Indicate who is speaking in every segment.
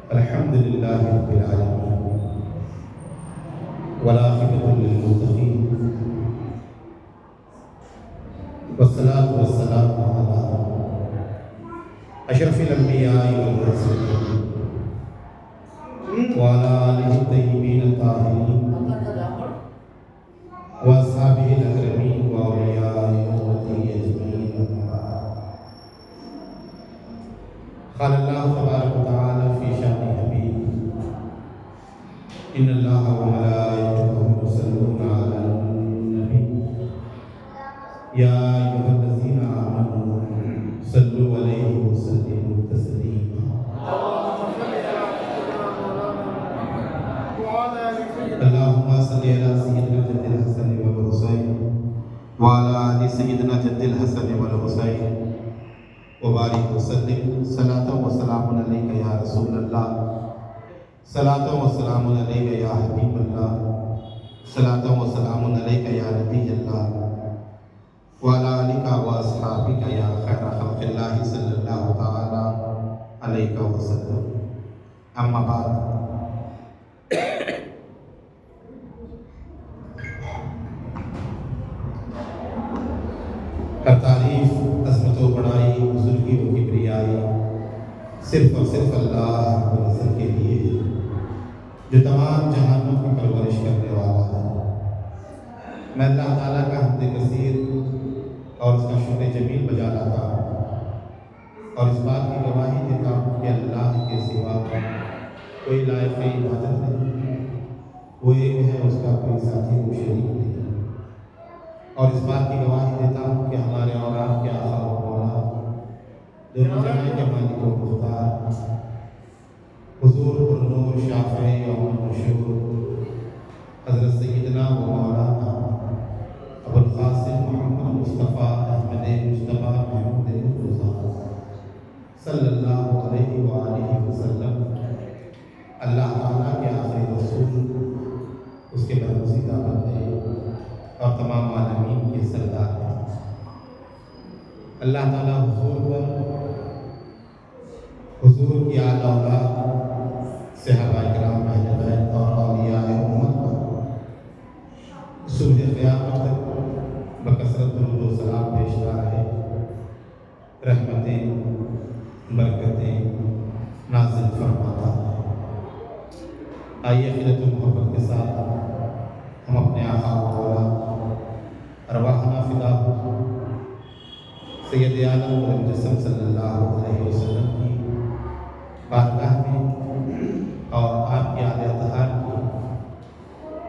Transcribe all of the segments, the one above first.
Speaker 1: الحمدللہ رب العالمین والعاقبۃ للمتقین والصلاۃ والسلام علی اشرف الانبیاء والمرسلین وعلی آلہ الطیبین الطاہرین واصحابہ الاکرمین واولیاء امتہ اجمعین. قال اللہ تبارک و تعالی فی شأن حبیب ان اللہ وملائکتہ یصلون علی النبی یا ایھا الذین آمنوا صلوا علیہ وسلموا تسلیما. اللہم صل علی سیدنا جد الحسن والحسین وعلی آل سیدنا جد الحسن والحسین وبارک وسلم. صلاۃ و سلام علیک یا رسول اللہ، صلاۃ و سلام علیک یا حبیب اللہ، صلاۃ و سلام علیک یا نبی اللہ وعلی آلک و اصحابک یا خیر خلق اللہ صلی اللہ تعالی علیہ وسلم. اما بعد، ہر تعریف، عظمت و بڑائی، بزرگی و کبریائی صرف اور صرف اللہ رب العزت کے لیے ہے جو تمام جہانوں کی پرورش کرنے والا ہے. میں اللہ تعالیٰ کا حمد کثیر اور اس کا شکر جمیل بجا لاتا ہوں اور اس بات کی گواہی دیتا ہوں کہ اللہ کے سوا کوئی لائق عبادت نہیں، وہ ایک ہے، اس کا کوئی ساتھی و شریک نہیں. اور اس بات کی گواہی دیتا ہوں کہ ہمارے اور آپ کے آقا و مولا، دونوں جہاں کے مالک و مختار، حضور پرنور شافع یوم النشور حضرت سیدنا و مولانا ابو القاسم محمد مصطفیٰ احمد مجتبیٰ محمود رضا صلی اللہ علیہ وآلہ وسلم اللہ تعالیٰ کے آخری رسول، اس کے برگزیدہ بندے اور تمام عالمین کے سردار ہیں. اللہ تعالیٰ حضور پر، حضور کی اعلیٰ اولاد، صحابہ کرام اہل بیت اور اولیاء امت پر صبح قیامت تک بکثرت درود و سلام بھیجتا رہے، رحمتیں برکتیں نازل فرماتا ہے. آئیے عقیدت و محبت کے ساتھ ہم اپنے آقا و مولا ارواحنا فداہ سید عالم مجسم صلی اللہ علیہ وسلم کی بارگاہ میں اور آپ کی آل اطہار کی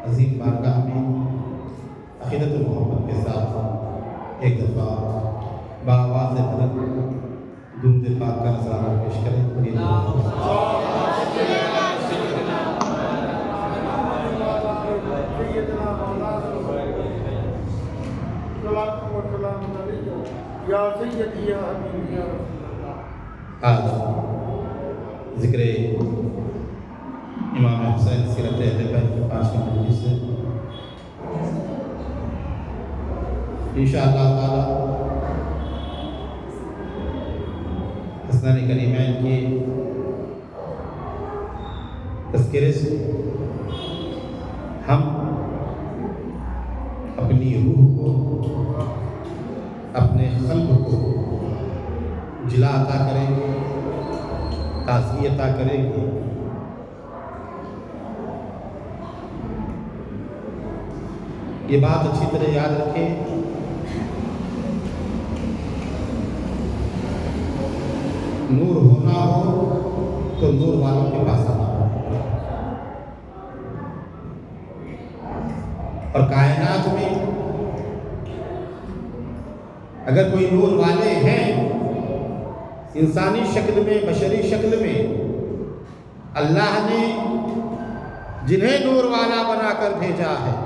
Speaker 1: عظیم بارگاہ میں عقیدت و محبت کے ساتھ ایک دفعہ بآواز بلند درود پاک کا نذرانہ پیش کریں. آج ذکر امام حسین سیرت اہل بیت کی 5ویں مجلس ہے. انشاءاللہ تعالی حسنین کریمین کے تذکرے سے ہم اپنی روح کو، اپنے قلب کو جلا عطا کریں گے، تازگی عطا کریں گے. یہ بات اچھی طرح یاد رکھیں، نور ہونا ہو تو نور والوں کے پاس آنا ہو. اور کائنات میں اگر کوئی نور والے ہیں انسانی شکل میں، بشری شکل میں، اللہ نے جنہیں نور والا بنا کر بھیجا ہے،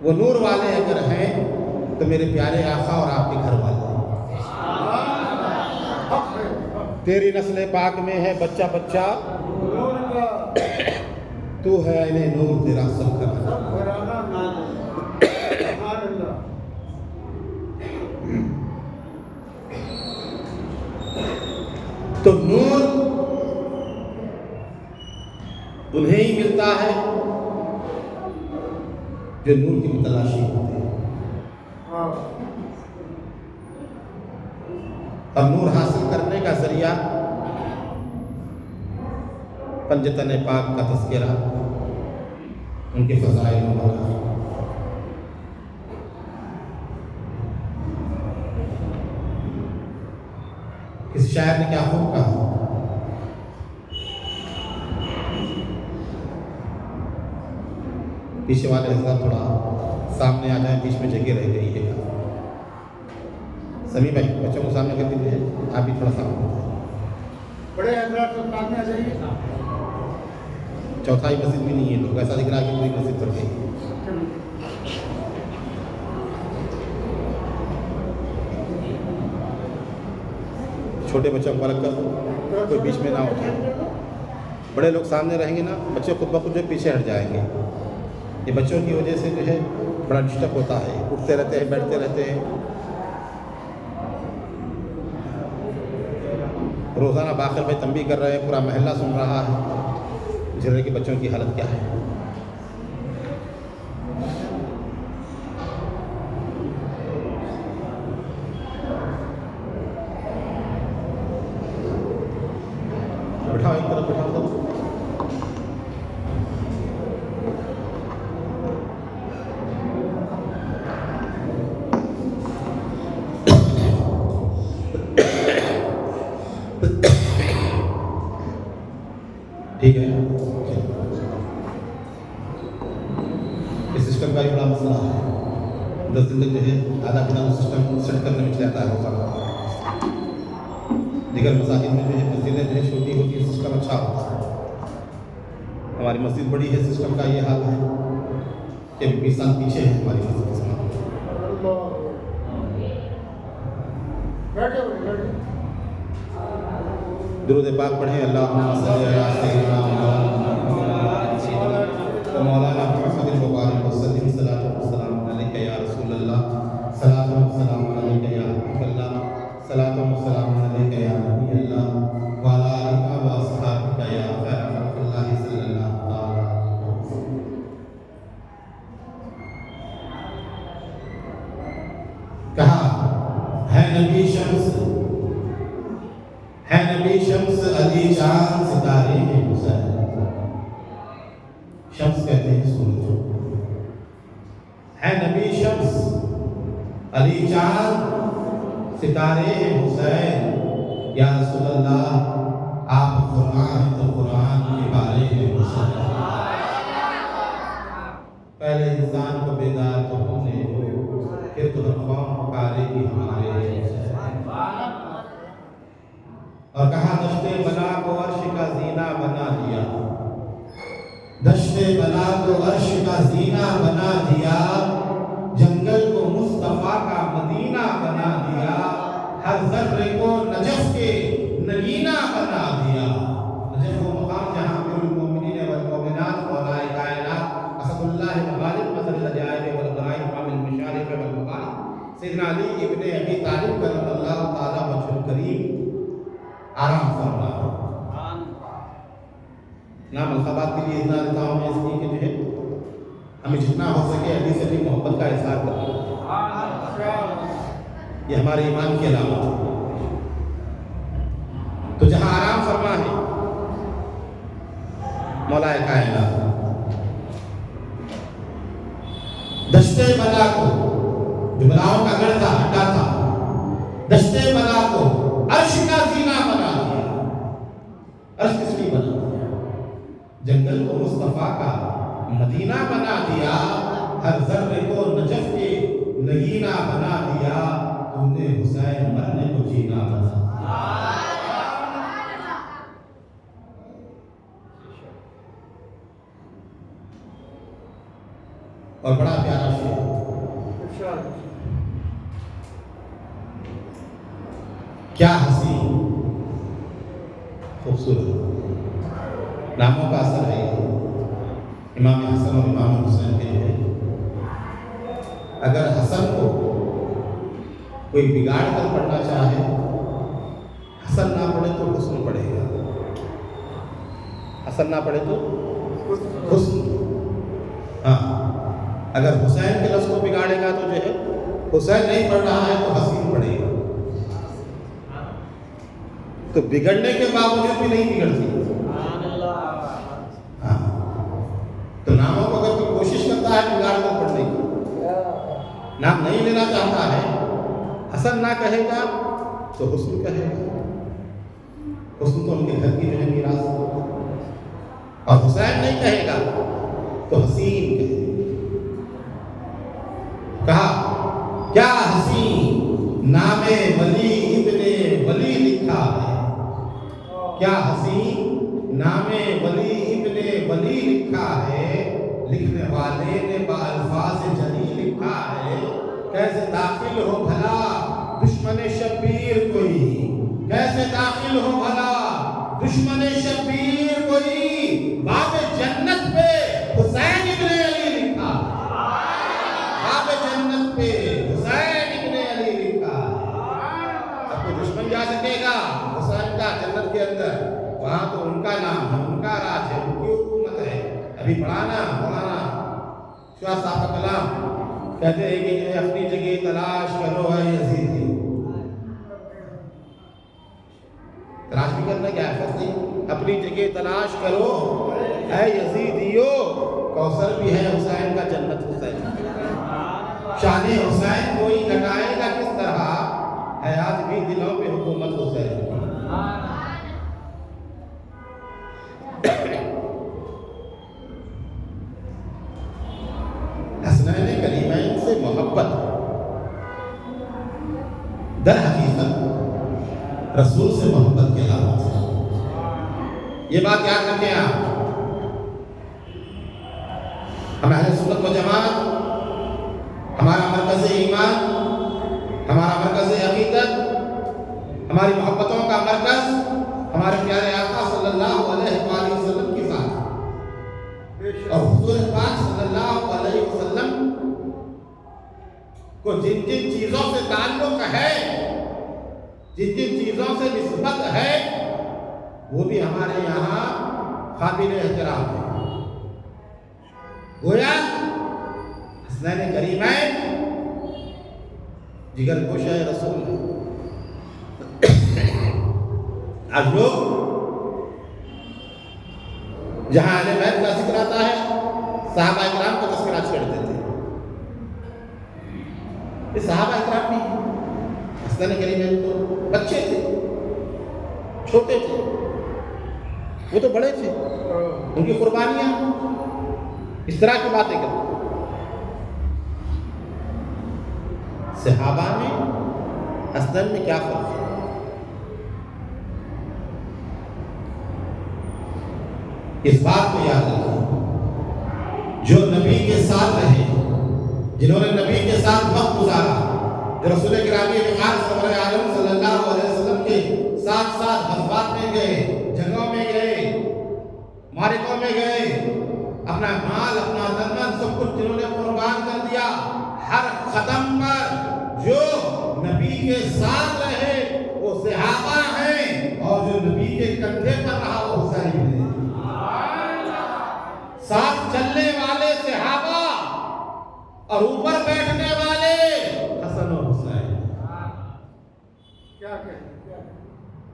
Speaker 1: وہ نور والے اگر ہیں تو میرے پیارے آقا اور آپ کے گھر والے، تیری نسل پاک میں ہے بچہ بچہ، تو ہے انہیں نور، تیرا سب گھرانا۔ تو نور انہیں ہی ملتا ہے جو نور کی متلاشی ہوتے ہیں، اور نور حاصل کرنے کا ذریعہ پنجتن پاک کا تذکرہ، ان کے فضائل مبارک۔ اس شاعر نے کیا خوب کہا، پیچھے والے حضرات تھوڑا سامنے آ جائیں، بیچ میں جگہ رہ گئی ہے۔ سمی بھائی بچوں کو سامنے کر دیجیے، آپ بھی تھوڑا سامنے
Speaker 2: بڑے حضرات سامنے آ جائیے۔
Speaker 1: چوتھائی مسجد بھی نہیں ہے، لوگ ایسا دکھ رہا ہے کہ پوری مسجد بھر گئی۔ چھوٹے بچوں کو الگ کر دو، کوئی بیچ میں نہ ہو جائے۔ بڑے لوگ سامنے رہیں گے نا، بچے خود بخود جو پیچھے ہٹ جائیں گے۔ یہ بچوں کی وجہ سے جو ہے بڑا ڈسٹرب ہوتا ہے، اٹھتے رہتے ہیں، بیٹھتے رہتے ہیں۔ روزانہ باقر بھائی تنبیہ کر رہے ہیں، پورا محلہ سن رہا ہے جھرے کے بچوں کی حالت کیا ہے۔ بٹھاؤ ایک طرف، بٹھاؤ دو۔ ٹھیک ہے، اس سسٹم کا بھی بڑا مسئلہ ہے۔ 10 دن تک جو ہے آدھا گھنٹہ سسٹم سیٹ کرنے میں چلا جاتا ہے روزانہ۔ دیگر مساجد میں جو ہے مسجدیں جو ہے چھوٹی ہوتی ہے، سسٹم اچھا ہوتا ہے۔ ہماری مسجد بڑی ہے، سسٹم کا یہ حال ہے کہ 20 سال پیچھے ہے ہماری مسجد اس میں۔ درود پاک پڑھیں، اللہم صلی علی سیدنا مولانا محمد مبارک وسلم، صلاۃ و سلام علیک یا رسول اللہ، صلاۃ و سلام علیک یا حبیب اللہ، صلاۃ و سلام علیک یا نبی اللہ، وعلی آلہ و اصحابہ یا خیر خلق اللہ صلی اللہ علیہ وسلم۔ کہا ہے نبی شمس، ہے نبی شمس، علی چاند ستارے ہیں حسین۔ شمس کہتے ہیں سورج کو، ہے نبی شمس، علی چاند ستارے ہیں حسین۔ یا رسول اللہ آپ قرآن تو قرآن کے بارے ہیں حسین۔ پہلے انسان کو بیدار تو ہونے دو، پھر تو ہر قوم پکارے گی ہمارے حسین۔ اور کہا دشت بلا کو عرش کا زینہ بنا دیا، دشت بلا کو عرش کا زینہ بنا دیا، جنگل کو مصطفیٰ کا مدینہ بنا دیا، ہر ذرے کو نجف کے نگینہ بنا دیا۔ نجف وہ مقام جہاں امیر المومنین والمومنات مولائے کائنات اسد اللہ مغالب مثل العجائب والغرائب امام المشارق والمغارب سیدنا علی ابن ابی طالب کرم اللہ تعالی وجہ الکریم آرام فرما۔ نام الخبات کے لیے اتنا دیتا ہوں میں اس لیے کہ جو ہے ہمیں جتنا ہو سکے علی سے بھی محبت کا اظہار کریں، یہ ہمارے ایمان کی علامت ہے۔ تو جہاں آرام فرما ہے مولا کائنات، دشت بلا کو جو بلاؤں کا گڑھ تھا، اڈا تھا، دشت بلا کو عرش کا زینہ بنا دیا۔ عرش کس لیے بنا دیا؟ جنگل کو مصطفیٰ کا مدینہ بنا دیا، ہر ذرے کو نجف کے نگینہ بنا دیا، تم نے حسین مرنے کو جینا بنا دیا۔ اور بڑا پیارا شعر، کیا حسین خوبصورت ناموں کا اثر ہے یہ امام حسن اور امام حسین کے لیے. اگر حسن کو کوئی بگاڑ کر پڑھنا چاہے، حسن نہ پڑھے تو حسن پڑھے گا، حسن نہ پڑھے تو حسن. ہاں اگر حسین کے لفظ کو بگاڑے گا تو جو ہے حسین نہیں پڑھ رہا ہے تو حسین پڑھے گا. تو بگڑنے کے باوجود بھی نہیں بگڑتی. ہاں تو ناموں کو اگر کوئی کوشش کرتا ہے بگاڑ کر پڑھنے کی، نام نہیں لینا چاہتا ہے، حسن نہ کہے گا تو حسن کہے گا. حسن تو ان کے گھر کی جو ہے میراث ہے. اور حسین نہیں کہے گا تو حسین کہے گا. کہا کیا حسین نام ولی ابن ولی لکھا ہے، کیا حسین نام ولی ابن ولی لکھا ہے، لکھنے والے نے بالفاظ جلی لکھا ہے. کیسے داخل ہو بھلا دشمن شبیر کوئی، کیسے داخل ہو بھلا دشمن شبیر کوئی، باب جنت پہ حسین ابن علی لکھا ہے، باب جنت پہ حسین ابن علی لکھا ہے. اب کوئی دشمن جا سکے گا حسین کا جنت کے اندر؟ وہاں تو ان کا نام ہے، ان کا راج ہے، ان کی حکومت ہے. ابھی پڑھانا مولانا شاہ صاحب کا کلام کہتے ہیں کہ جو اپنی جگہ تلاش کرو ہے یزیدی. تلاش بھی کرنا کیا ہے؟ فرض نہیں. اپنی جگہ تلاش کرو اے یزیدیو، کوثر بھی ہے حسین کا، جنت حسین. شان حسین کوئی لگائے گا کس طرح، حیات بھی دلوں پہ حکومت حسین. حسنین کریمین سے محبت در حقیقت رسول سے محبت کے علامت ہے. یہ بات یاد رکھیں آپ. ہم اہل سنت و جماعت، ہمارا مرکز ایمان، ہمارا مرکز عقیدت، ہماری محبتوں کا مرکز ہمارے پیارے آقا صلی اللہ علیہ وآلہ وسلم کی ذات اور حضور پاک صلی اللہ علیہ وسلم کو جن جن چیزوں سے تعلق ہے، جن جن چیزوں سے نسبت ہے، وہ بھی ہمارے یہاں قابل احترام ہے. گویا حسنین کریمین جگر گوشہ رسول ہے. آج لوگ جہاں اہل بیت کا ذکر آتا ہے صحابہ اکرام کا تذکرہ چھیڑ دیتے ہیں. یہ صحابہ اکرام بھی حسنین کریمین تو بچے تھے، چھوٹے تھے، وہ تو بڑے تھے. ان کی قربانیاں اس طرح کی باتیں کرتے. صحابہ میں حسنین میں کیا فرق ہے؟ اس بات کو یاد رکھیں، جو نبی کے ساتھ رہے، جنہوں نے نبی کے ساتھ وقت گزارا، جو رسول گرامی وقار سرور عالم صلی اللہ علیہ وسلم کے ساتھ ساتھ غزوات میں گئے، جنگوں میں گئے، معرکوں میں گئے، اپنا مال اپنا تن سب کچھ جنہوں نے قربان کر دیا، ہر قدم پر جو نبی کے ساتھ رہے وہ صحابہ ہیں، اور جو نبی کے کندھے پر رہا وہ حسین ہے. ساتھ چلنے والے صحابہ اور اوپر بیٹھنے والے حسن و حسین.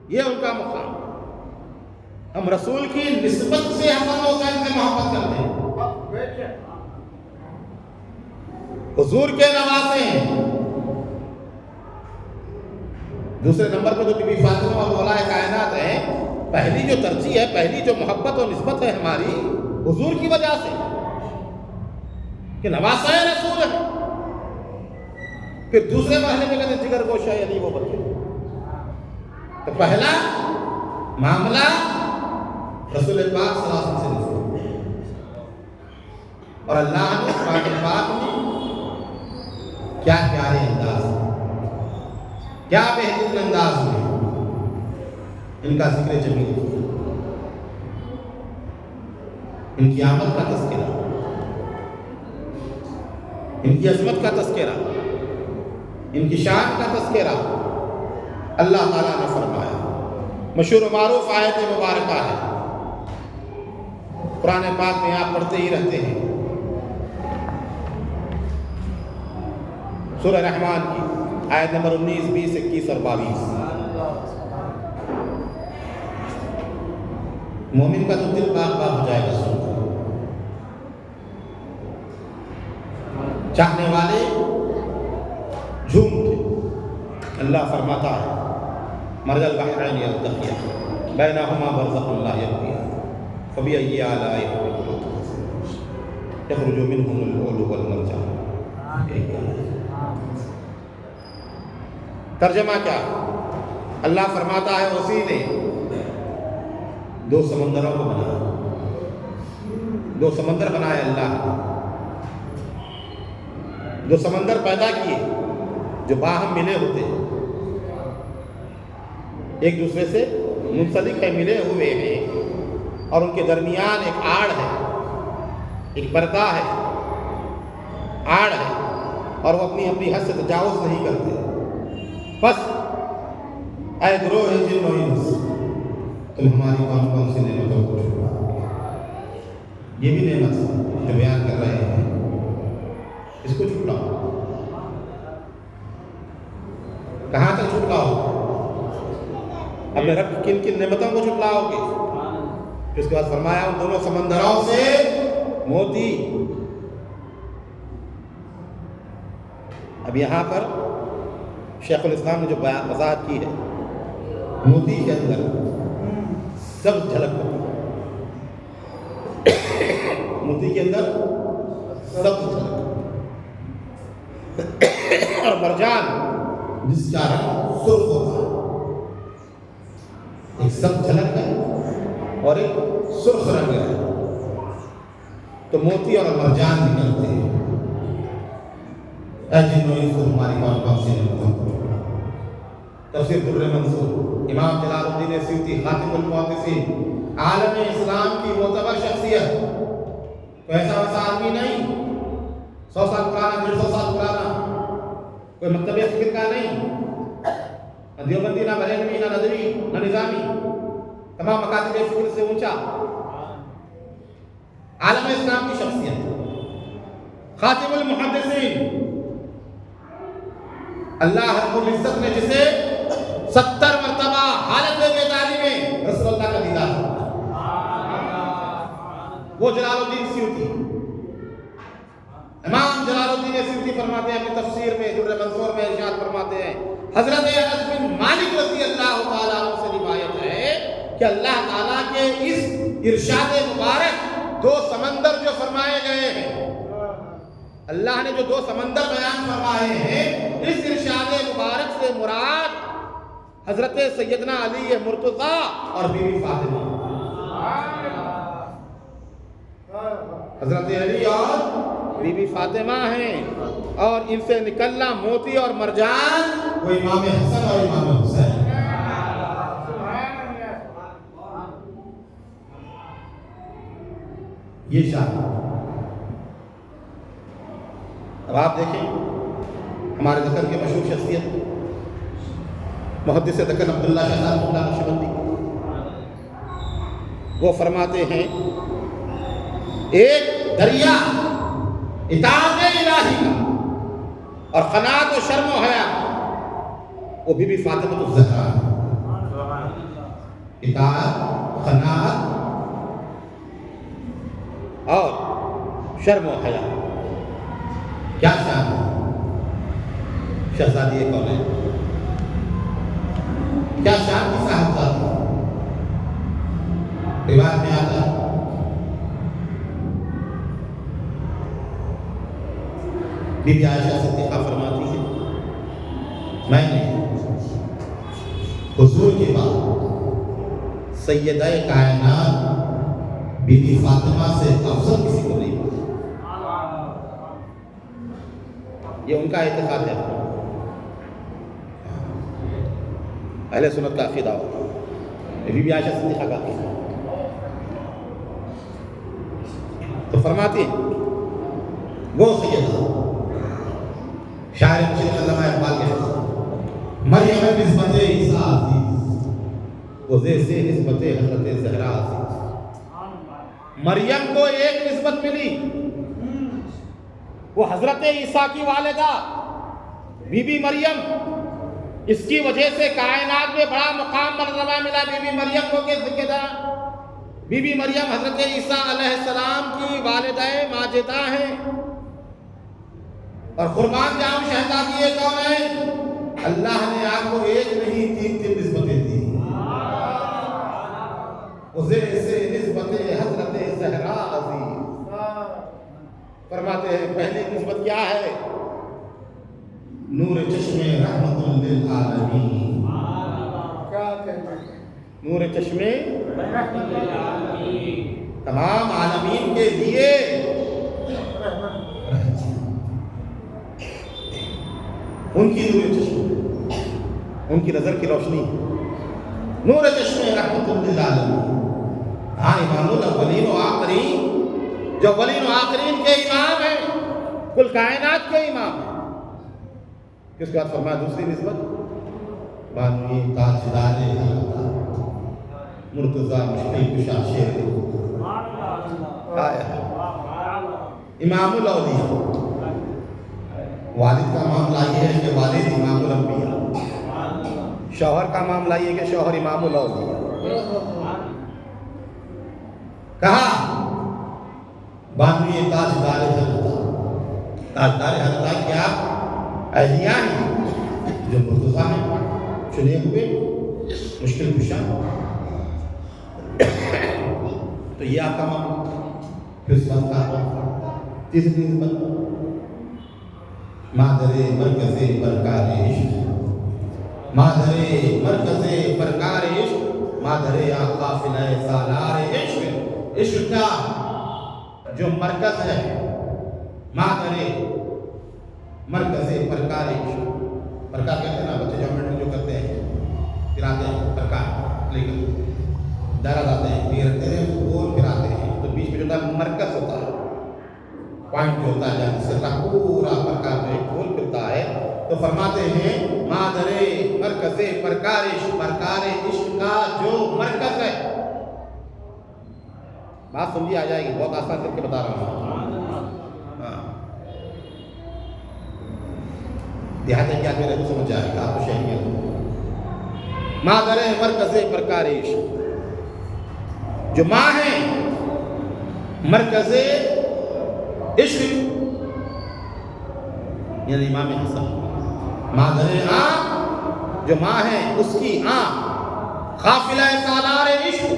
Speaker 1: یہ ان کا مقام. ہم رسول کی نسبت سے حسن و حسین سے محبت کرتے ہیں. حضور کے نواسے ہیں. دوسرے نمبر پہ جو بی بی فاطمہ اور مولا کائنات ہیں، پہلی جو ترجیح ہے، پہلی جو محبت اور نسبت ہے ہماری حضور کی وجہ سے کہ نواسہ رسول ہے. پھر دوسرے مرحلے میں کہتے ہیں جگر گوشہ یعنی وہ بچے. تو پہلا معاملہ رسول پاک صلی اللہ علیہ وسلم سے نسبت، اور اللہ نے قرآن پاک میں کیا پیارے انداز میں، کیا بہترین انداز میں ان کا ذکر جمیل کیا، ان کی آمد کا تذکرہ، ان کی عظمت کا تذکرہ، ان کی شان کا تذکرہ اللہ تعالیٰ نے فرمایا۔ مشہور و معروف آیت مبارکہ ہے، قرآن پاک میں آپ پڑھتے ہی رہتے ہیں، سورہ رحمان کی آیت نمبر 19، 20، 21 اور 22۔ مومن کا تو دل باغ باغ ہو جائے گا سن کر، چاہنے والے جھوم اٹھے۔ اللہ فرماتا ہے مرج البحرین یلتقیان بینہما برزخ لا یبغیان فبأی آلاء ربکما یخرج منہما اللؤلؤ والمرجان۔ ترجمہ کیا؟ اللہ فرماتا ہے اسی نے دو سمندروں کو بنایا، دو سمندر بنائے اللہ نے، دو سمندر پیدا کیے جو باہم ملے ہوتے ہیں، ایک دوسرے سے منسلک ہے، ملے ہوئے ہیں، اور ان کے درمیان ایک آڑ ہے، ایک پردہ ہے، آڑ ہے، اور وہ اپنی حد سے تجاوز نہیں کرتے۔ بس اے گروہ جن و انس، تم ہماری کون کون سی نعمتوں کو چھپاؤ گے؟ یہ بھی نعمت ہے جو بیان کر رہے ہیں، اس کو چھپاؤ۔ کہاں تک چھپاؤ؟ اپنے رب کن کن نعمتوں کو چھپلاؤ گے؟ اس کے بعد فرمایا ان دونوں سمندروں سے موتی۔ اب یہاں پر شیخ الاسلام نے جو وضاحت کی ہے، موتی کے اندر سبز جھلک ہوتی ہے، موتی کے اندر سبز جھلک، اور مرجان جس کا رنگ سرخ ہوتا ہے، ایک سبز جھلک ہے اور ایک سرخ رنگ ہے، تو موتی اور مرجان نکلتے ہیں۔ اے جنوں انس ہماری کون کون سی نعمتوں کو چھپاؤ۔ تفسیر در منصور، امام جلال الدین سیوطی، خاتم المحدثین، عالم اسلام کی معتبر شخصیت، کوئی ایسا ویسا آدمی نہیں، 100 سال پرانا، 150 سال پرانا، کوئی مکتب فکر کا نہیں، نہ دیوبندی، نہ بریلوی، نہ ندوی، نہ نظامی، تمام مکاتب فکر سے اونچا عالم اسلام کی شخصیت، خاتم المحدثین، اللہ رب العزت نے جسے 70 مرتبہ حالت بیداری میں رسول اللہ کا دیدار فرمایا، وہ جلال الدین سیوطی، امام جلال الدین سیوطی فرماتے ہیں اپنی تفسیر میں، در منصور میں ارشاد فرماتے ہیں، حضرت انس بن مالک رضی اللہ تعالیٰ عنہ سے روایت ہے کہ اللہ تعالیٰ کے اس ارشاد مبارک دو سمندر جو فرمائے گئے ہیں، اللہ نے جو دو سمندر بیان فرمائے ہیں، اس ارشاد مبارک سے مراد حضرت سیدنا علی مرتضیٰ اور بی بی فاطمہ، حضرت علی اور بی بی فاطمہ ہیں، اور ان سے نکلنا موتی اور مرجان وہ امام حسن اور امام حسین۔ یہ شان۔ اب آپ دیکھیں ہمارے دکن کے مشہور شخصیت محدث دکن عبداللہ شاہ صاحب اللہ نقشبندی، وہ فرماتے ہیں ایک دریا اطاعت الہی کا اور قناعت و شرم و حیا، وہ بی بی فاطمہ الزہرا، اطاعت، قناعت اور شرم و حیا، کیا شان ہے شہزادی کون ہے، کیا شان کی صاحبزادی۔ روایت میں آتا ہے بی بی عائشہ صدیقہ فرماتی ہے میں نے حضور کے بعد سیدہ کائنات بی بی فاطمہ سے افضل کسی کو نہیں پایا۔ یہ ان کا اعتقاد ہے، اہل سنت کا عقیدہ ہوگا۔ بی بی عائشہ صدیقہ کا قصہ۔ تو فرماتے ہیں وہ سیدہ شاعر مشرق علامہ اقبال کے مریم نسبت عیسیٰ عزیز وہ سے نسبت حضرت زہرا عزیز۔ مریم کو ایک نسبت ملی، وہ حضرت عیسیٰ کی والدہ بی بی مریم، اس کی وجہ سے کائنات میں بڑا مقام مرتبہ ملا بی بی مریم کو کہ ذکر بی بی مریم حضرت عیسیٰ علیہ السلام کی والدہ ماجدہ ہیں، اور قربان جاؤں شہزادی کون ہے؟ اللہ نے آپ کو ایک نہیں تین نسبتیں دی۔ اسے نسبت حضرت زہرا عزیز فرماتے ہیں پہلی نسبت کیا ہے؟ نور چشم رحمت للعالمین، نور چشم تمام عالمین کے لیے ان کی نور چشم، ان کی نظر کی روشنی، نور چشم رحمت للعالمین۔ ہاں امام الاولین و آخرین، جو اولین و آخرین کے امام ہیں، کل کائنات کے امام ہیں۔ اس کے بعد فرمایا دوسری نسبت بانوی تاجدار حلقہ مرتضیٰ مشکل کشا شیر امام الاولیاء۔ والد کا معاملہ یہ ہے کہ والد امام الانبیاء، شوہر کا معاملہ یہ ہے کہ شوہر امام الاولیاء۔ کہا بانوی تاجدار حلقہ، تاجدار حلقہ کیا؟ اہلیاء ہیں جو مرتضیٰ ہیں، چنے ہوئے مشکل کشا۔ تو یہ آپ کا معاملہ۔ پھر اس بات کا تیسری نسبت مادر مرکز پرکار عشق، مادر مرکز پرکار عشق، مادر قافلہ سالار عشق۔ عشق کا جو مرکز ہے، مادر مرکز پرکار عشق۔ پرکار کہتے ہیں نا بچے جومیٹری جو کرتے ہیں پھر آتے ہیں پرکار لے کر دائرہ لاتے ہیں، پھر رکھتے ہیں گول پھر آتے ہیں، تو بیچ میں جو ہوتا ہے مرکز ہوتا ہے، پوائنٹ جو ہوتا ہے جہاں سے پورا پرکار جو ایک گول پھرتا ہے۔ تو فرماتے ہیں مادر مرکز پرکار عشق، پرکار عشق کا جو مرکز ہے۔ بات سمجھی آ جائے گی، بہت آسان کر کے بتا رہا ہوں۔ دیہات کیا میرے کو سمجھ جائے گا، آپ کو شہری مادر مرکز پرکار عشق، جو ماں ہے مرکز عشق، یعنی امام حسن۔ مادر آں جو ماں ہے اس کی آں قافلہ سالار عشق،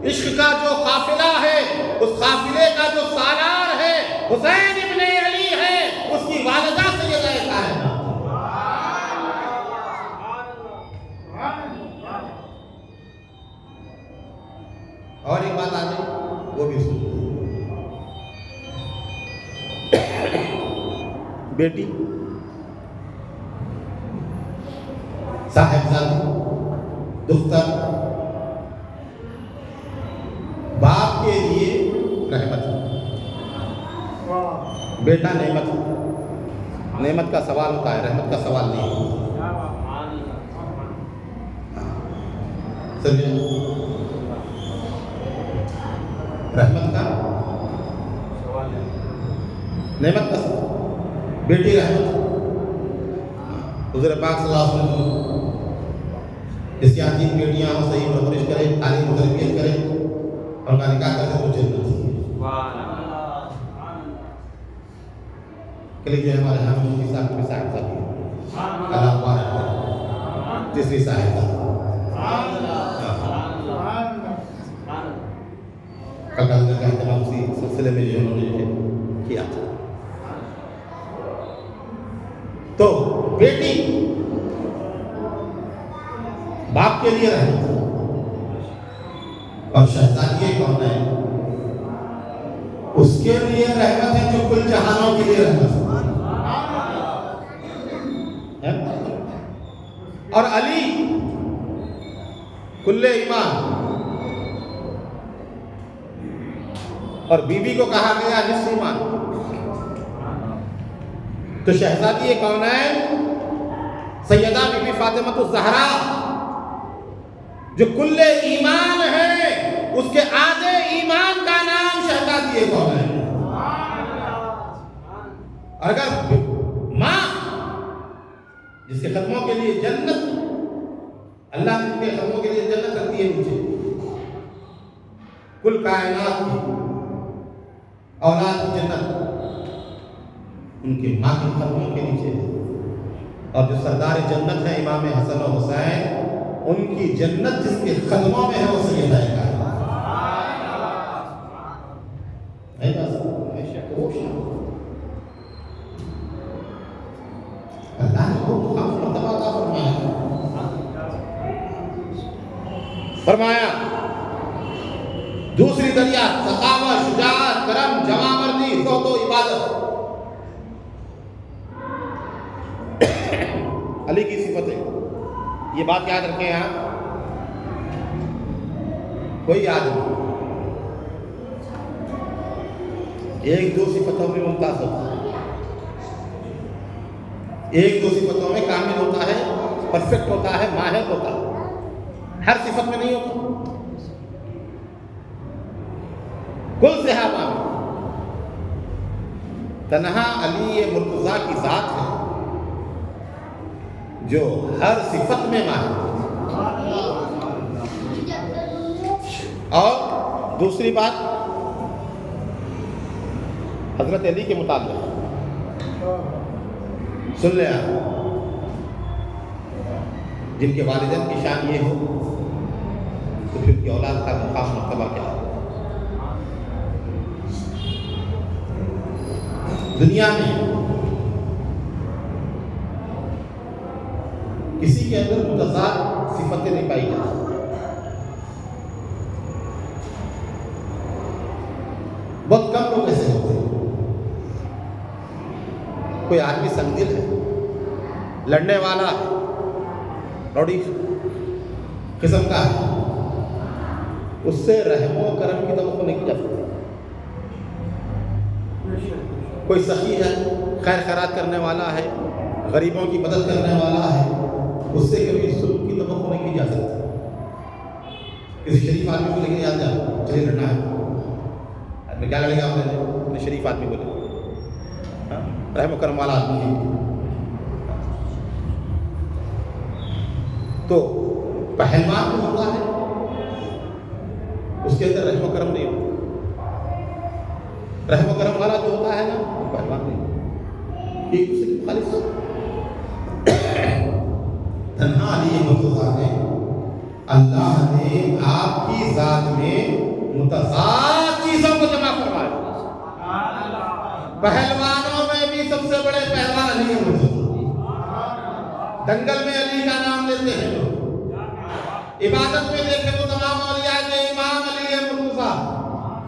Speaker 1: عشق کا جو قافلہ ہے اس قافلے کا جو سالار ہے حسین ابن علی ہے، اس کی والدہ سیدہ کائنات۔ اور ایک بات آ گئی وہ بھی سن، بیٹی صاحبزادی دختر باپ کے لیے رحمت ہے، بیٹا نعمت ہے۔ نعمت کا سوال ہوتا ہے، رحمت کا سوال نہیں۔ رحمت کا نعمت کا بیٹی رحمت۔ حضور پاک صلی اللہ علیہ وسلم اس کی آتی بیٹیاں ہوں، صحیح پرورش کریں، تعلیم و تربیت کریں، اور کا نکاح کرتے تو جنت ہے۔ کلی جو ہے ہمارے ہم مفتی صاحب کی صاحب صاحب اللہ مبارک ہے، تیسری صاحب صاحب کل کا اہتمام اسی سلسلے میں جو انہوں نے کیا تھا۔ تو بیٹی باپ کے لیے رحمت، اور شہزادی کون ہے؟ اس کے لیے رحمت ہے جو کل جہانوں کے لیے رحمت ہے۔ اور علی کل ایمان اور بیوی کو کہا گیا نصف ایمان. تو شہزادی کونین سیدہ بی بی فاطمہ الزہرا جو کل ایمان ہے، اس کے آدھے ایمان کا نام شہزادی کونین. اور اگر ماں جس کے قدموں کے لیے جنت، اللہ نے کے قدموں کے لیے جنت رکھتی ہے نیچے، کل کائنات کی اولاد کی جنت ان کے ماں کے قدموں کے نیچے ہے. اور جو سردار جنت ہے امام حسن و حسین، ان کی جنت جس کے قدموں میں ہے وہ سیدہ کائنات. اللہ نے وہ مقام مرتبہ عطا فرمایا. دوسری دریا سخاوت، شجاعت، کرم، جوانمردی، زہد و عبادت. علی کی صفتیں، یہ بات یاد رکھیں. یہاں کوئی آدمی ایک دو صفتوں میں ممتاز ہوتا ہے، ایک دو صفتوں میں کامل ہوتا ہے، پرفیکٹ ہوتا ہے، ماہر ہوتا ہے، ہر صفت میں نہیں ہوتا. کل صحابہ میں تنہا علی مرتضیٰ کی ذات ہے جو ہر صفت میں ماہر ہے. اور دوسری بات حضرت علی کے متعلق سن لیں آپ، جن کے والدین کی شان یہ ہو تو پھر ان کی اولاد کا مقام مرتبہ کیا ہے. دنیا میں کسی کے اندر متضاد صفتیں نہیں پائی جاتی. بہت کم لوگ ایسے ہوتے ہیں. کوئی آدمی سنگدل ہے، لڑنے والا ہے، روڑی قسم کا ہے، اس سے رحم و کرم کی توقع نہیں کی جا سکتی. کوئی سخی ہے، خیر خیرات کرنے والا ہے، غریبوں کی مدد کرنے والا ہے، اس سے کبھی ظلم کی توقع نہیں کی جا سکتی. کسی شریف آدمی کو لیکن یاد جاؤ چلیے لڑنا ہے، میں کیا لڑے گا آپ نے؟ اپنے شریف آدمی کو لے، رحم و کرم والا آدمی ہے. تو پہلوان جو ہوتا ہے اس کے اندر رحم و کرم نہیں ہوتا. رحم و کرم والا جو ہوتا ہے نا وہ پہلوان نہیں ہوتا. ایک دوسرے کی مخالف. تنہا علی مرتضیٰ نے، اللہ نے آپ کی ذات میں متضاد چیزوں کو جمع فرمایا. پہلوانوں میں بھی سب سے بڑے پہلوان علی مرتضیٰ. دنگل میں علی کا نام لیتے ہیں لوگ، عبادت میں دیکھیں تو تمام اولیاء کے امام علی مرتضیٰ.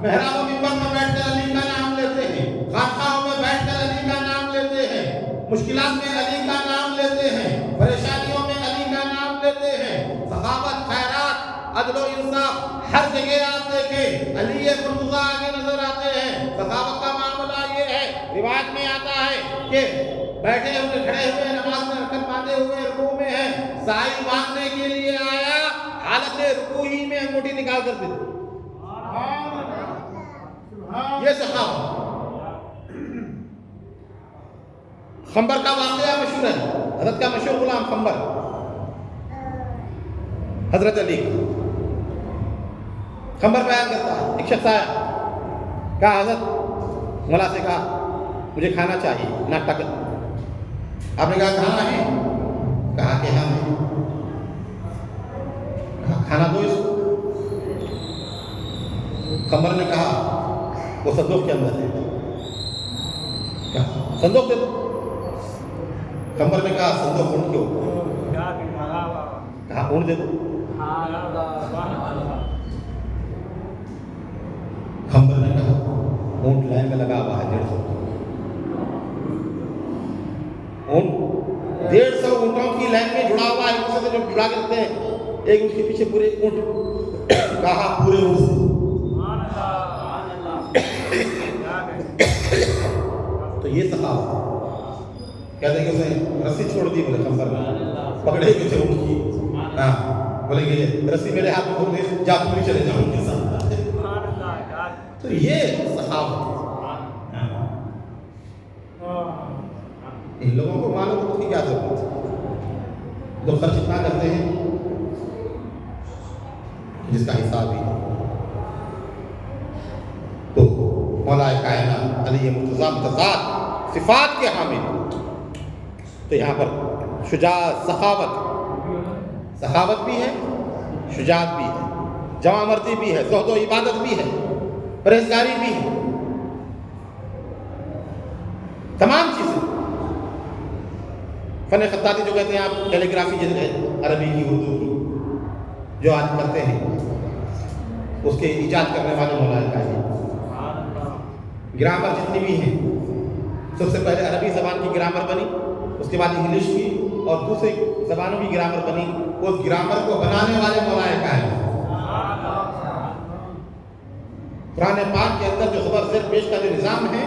Speaker 1: محراب و منبر میں بیٹھ کر علی کا نام لیتے ہیں، خانقاہوں میں بیٹھ کر علی کا نام لیتے ہیں، مشکلات میں علی کا نام لیتے ہیں، پریشانیوں میں علی کا نام لیتے ہیں. سخاوت، خیرات، عدل و انصاف، ہر جگہ آپ دیکھیں علی مرتضیٰ آگے نظر آتے ہیں. سخاوت کا معاملہ یہ ہے، روایت میں آتا ہے کہ بیٹھے ہوئے، کھڑے ہوئے، نماز میں رکعت باندھے ہوئے رکوع میں ہیں، سائل مانگنے کے لیے آیا، حالت رکوع ہی میں انگوٹھی نکال کر دیتے. یہ سخاوت. خنبر کا واقعہ مشہور ہے، حضرت کا مشہور غلام خنبر، حضرت علی خنبر بیان کرتا ہے. ایک شخص آیا، کہا حضرت، مولا سے کہا مجھے کھانا چاہیے، ناشتہ کر. آپ نے کہا کہاں ہے؟ کہا کہ ہاں ہے. کہا کھانا دو اس کو. خنبر نے کہا وہ صندوق کے اندر ہے. کہا صندوق دے دو. خنبر نے کہا صندوق اونٹ کے اوپر. کہا اونٹ دے دو. خنبر نے کہا اونٹ لائن میں لگا ہوا ہے 150 اونٹ، 150 اونٹوں کی لائن میں جڑا ہوا ہے. ایک دوسرے سے جو جڑا کے رکھتے ہیں، ایک اونٹ کے پیچھے پورے اونٹ. کہا پورے اونٹ سے. یہ سخاوت ہے. کہتے ہیں کہ اس نے رسی چھوڑ دی بولے خنبر میں, پکڑے ہوئے تھے اونٹ کی, ہاں بولے کہ رسی میرے ہاتھ میں کھول دے, جا تم بھی چلے جاؤ ان کے ساتھ. تو یہ سخاوت ہے. ان لوگوں کو مالوں کو کی کیا ضرورت ہے؟ تو خرچ اتنا کرتے ہیں جس کا حساب ہی نہیں. تو مولا کائنات علی مرتضیٰ متضاد صفات کے حامل, تو یہاں پر شجاعت, سخاوت بھی ہے, شجاعت بھی ہے, جوان مردی بھی ہے, زہد و عبادت بھی ہے, پرہیزگاری بھی ہے, تمام چیزیں. فن خطاطی جو کہتے ہیں آپ, کیلیگرافی جو ہے عربی کی, اردو کی جو آج کرتے ہیں, اس کے ایجاد کرنے والے مولا کائنات. گرامر جتنی بھی ہیں, سب سے پہلے عربی زبان کی گرامر بنی, اس کے بعد انگلش کی اور دوسری زبانوں کی گرامر بنی. اس گرامر کو بنانے والے مولا کائنات. قرآن پاک کے اندر جو خبر زیر پیش کا جو نظام ہے,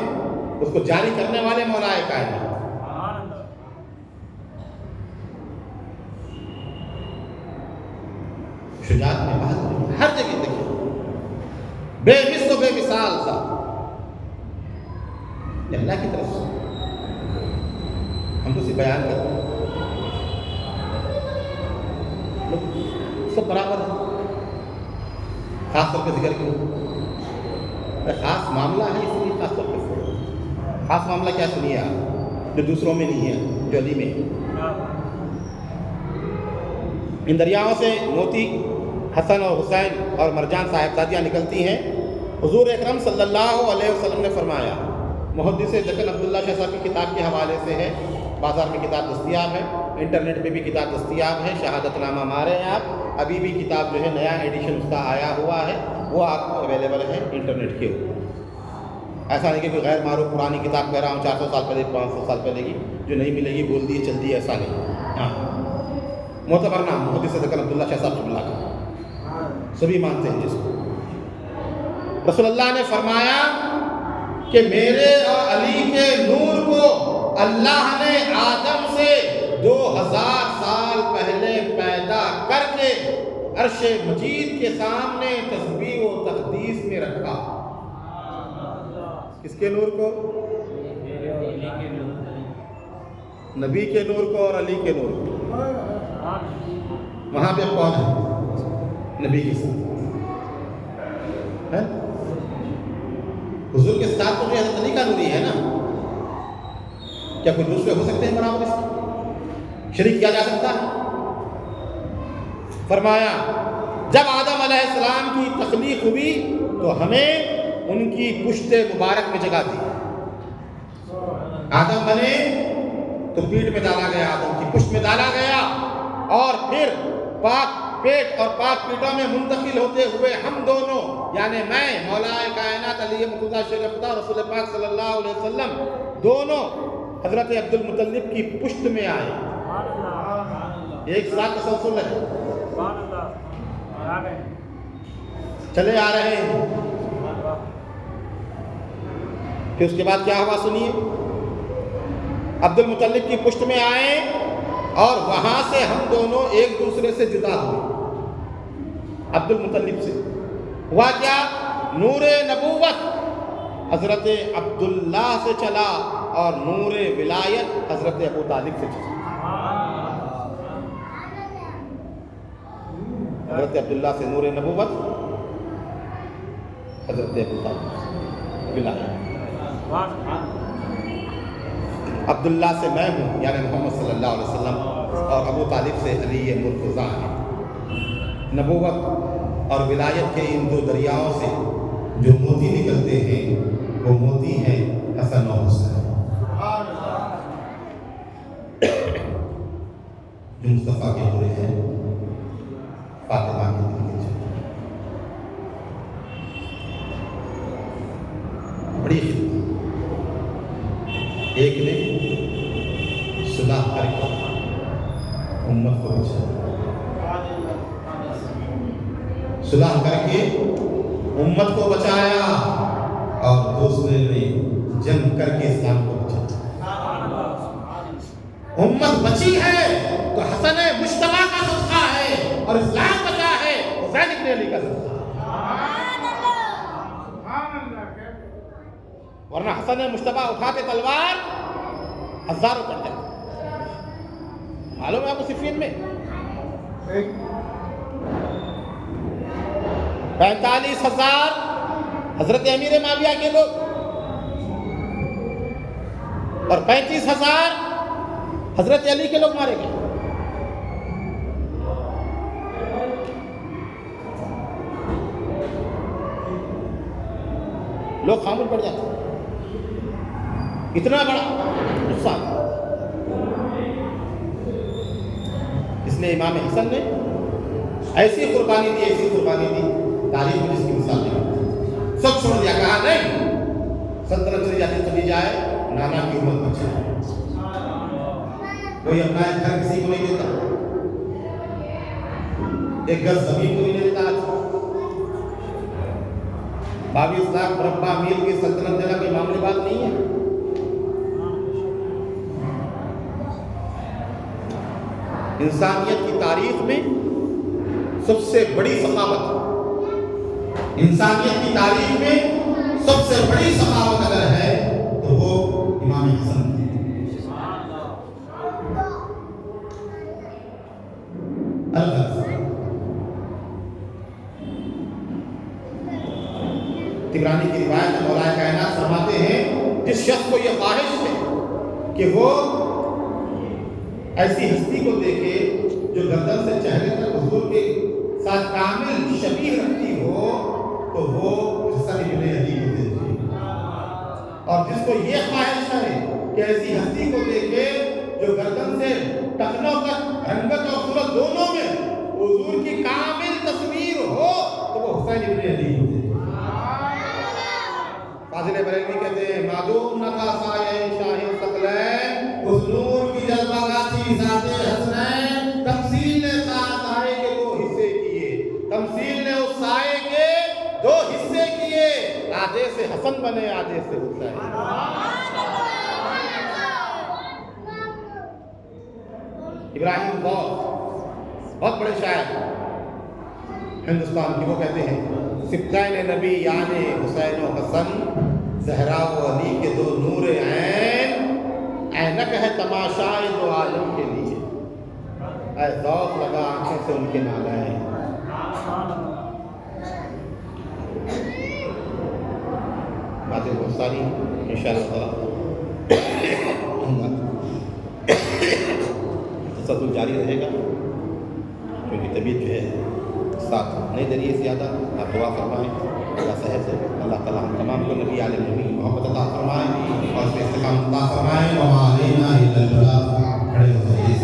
Speaker 1: اس کو جاری کرنے والے مولا کائنات. شجاعت میں بہت ہر جگہ دیکھیں, بے مثل و بے مثال ذات اللہ کی طرف سے. ہم تو اسے بیان کرتے ہیں, سب برابر ہے. خاص طور پہ ذکر کیوں, خاص معاملہ ہے اس لیے خاص طور پہ. خاص معاملہ کیا سنیے آپ, جو دوسروں میں نہیں ہے, جو علی میں ہے. ان دریاؤں سے موتی, حسن اور حسین اور مرجان صاحبزادیاں نکلتی ہیں. حضور اکرم صلی اللہ علیہ وسلم نے فرمایا, محدث دکن عبداللہ شاہ صاحب کی کتاب کے حوالے سے ہے, بازار میں کتاب دستیاب ہے, انٹرنیٹ پہ بھی کتاب دستیاب ہے, شہادت نامہ مارے ہیں آپ, ابھی بھی کتاب جو ہے نیا ایڈیشن اس کا آیا ہوا ہے, وہ آپ کو اویلیبل ہے انٹرنیٹ کے اوپر. ایسا نہیں کہ کوئی غیر معروف پرانی کتاب کہہ رہا ہوں 400 سال پہلے 500 سال پہلے کی, جو نہیں ملے گی بول دی چلتی ہے, ایسا نہیں. ہاں, معتبر نام محدث دکن عبداللہ شاہ صاحب اللہ کا, سبھی مانتے ہیں جس کو. رسول اللہ نے فرمایا کہ میرے اور علی کے نور کو اللہ نے آدم سے 2000 سال پہلے پیدا کر کے عرش مجید کے سامنے تسبیح و تقدیس میں رکھا. کس کے نور کو؟ نبی کے نور کو اور علی کے نور کو. وہاں پہ کون ہے؟ نبی کے ساتھ ہے, حضور کے ساتھ تو حضرت علی کا نوری ہے نا. کیا کوئی دوسرے ہو سکتے ہیں برابر اس کے, شریک کیا جا سکتا ہے؟ فرمایا جب آدم علیہ السلام کی تخلیق ہوئی تو ہمیں ان کی پشت مبارک میں جگہ دی. آدم بنے تو پیٹ میں ڈالا گیا, آدم کی پشت میں ڈالا گیا, اور پھر پاک پیٹ اور پاک پیٹوں میں منتقل ہوتے ہوئے ہم دونوں, یعنی میں مولا کائنات علی مرتضیٰ شیر خدا رسول پاک صلی اللہ علیہ وسلم, دونوں حضرت عبد المطلب کی پشت میں آئے. ایک ساتھ تسلسل ہے, چلے آ رہے ہیں. پھر اس کے بعد کیا ہوا سنیے. عبد المطلب کی پشت میں آئے اور وہاں سے ہم دونوں ایک دوسرے سے جدا ہوئے. عبد المطلب سے ہوا کیا, نور نبوت حضرت عبداللہ سے چلا اور نور ولایت حضرت ابو طالب سے چلا. حضرت عبداللہ سے نور نبوت, حضرت ابو طالب سے ولایت. عبداللہ سے میں ہوں یعنی محمد صلی اللہ علیہ وسلم, اور ابو طالب سے علی مرتضیٰ ہے. نبوت اور ولایت کے ان دو دریاؤں سے جو موتی نکلتے ہیں وہ موتی ہیں حسن و حسین, جو مصطفیٰ کے پورے ہیں, فاطمہ کے دل کے چھوٹے. بڑی خدمت. ایک نے صلح کر کے امت کو بچایا, صلح کر کے امت کو بچایا, اور دوسرے نے جنگ کر کے اسلام کو امت بچی ہے تو حسن مجتبیٰ کا صدقہ ہے، اور اسلام بچا ہے حسین ابن علی کا صدقہ ہے۔ ورنہ حسن مجتبیٰ اٹھاتے تلوار ہزاروں پڑ جاتے۔ معلوم ہے آپ کو صفین میں 45,000 حضرت امیر معاویہ کے لوگ اور 35,000 حضرت علی کے لوگ مارے گئے۔ لوگ خاموش پڑ جاتے، اتنا بڑا نقصان۔ اس لیے امام حسن نے ایسی قربانی دی تاریخ میں جس کی مثال نہیں۔ سب چھوڑ دیا، کہا نہیں سلطنت چلی جاتی چلی جائے، نانا کی امت بچے، کوئی اپنا گھر کسی کو نہیں دیتا، ایک گز زمین کو نہیں دیتا۔ آج 22 لاکھ مربع میل کی سلطنت دینا کوئی معمولی بات نہیں ہے۔ انسانیت کی تاریخ میں سب سے بڑی سخاوت، انسانیت کی تاریخ میں سب سے بڑی سخاوت اگر ہے تو وہ امام حسن کی۔ طبرانی کی روایت میں مولا کائنات فرماتے ہیں جس شخص کو یہ خواہش ہے کہ وہ ایسی ہستی کو دیکھے جو گردن سے چہرے تک حضور کے ساتھ کامل شبیہ رکھتی ہو تو وہ حسن ابن علی کو دیکھے، اور جس کو یہ خواہش ہے کہ ایسی ہستی کو دیکھے جو گردن سے ٹخنوں تک رنگت اور صورت دونوں میں حضور کی کامل تصویر ہو تو وہ حسین ابن علی کو دیکھے۔ فاضل بریلوی کہتے ہیں معدوم نہ تھا سایہ شاہ ثقلین، اس نور کی جلوہ گاتی ذات حسنین، تمثیل نے سائے کے دو حصے کیے، تمثیل نے اس سائے کے دو حصے کیے، آدھے سے حسن بنے آدھے سے حسین۔ ابراہیم غوث بہت بڑے شاعر ہندوستان کی، وہ کہتے ہیں سبطین نبی یعنی حسین و حسن، زہرا و علی کے دو نور عین، اینک ہے تماشائے دو عالم کے لیے، اے ذوق لگا آنکھوں سے ان کے نالائیں۔ باتیں بہت ساری انشاءاللہ تسلسل جاری رہے گا، کیونکہ طبیعت جو ہے ساتھ نہیں دے رہی ہے زیادہ۔ آپ دعا فرمائیں اللہ صحت سے، اللہ تعالیٰ ہم تمام کو نبی عالم نبی محبت عطا فرمائیں اور اس پہ استقامت عطا فرمائیں۔ وما علینا الا البلاغ، کھڑے ہو جائیے۔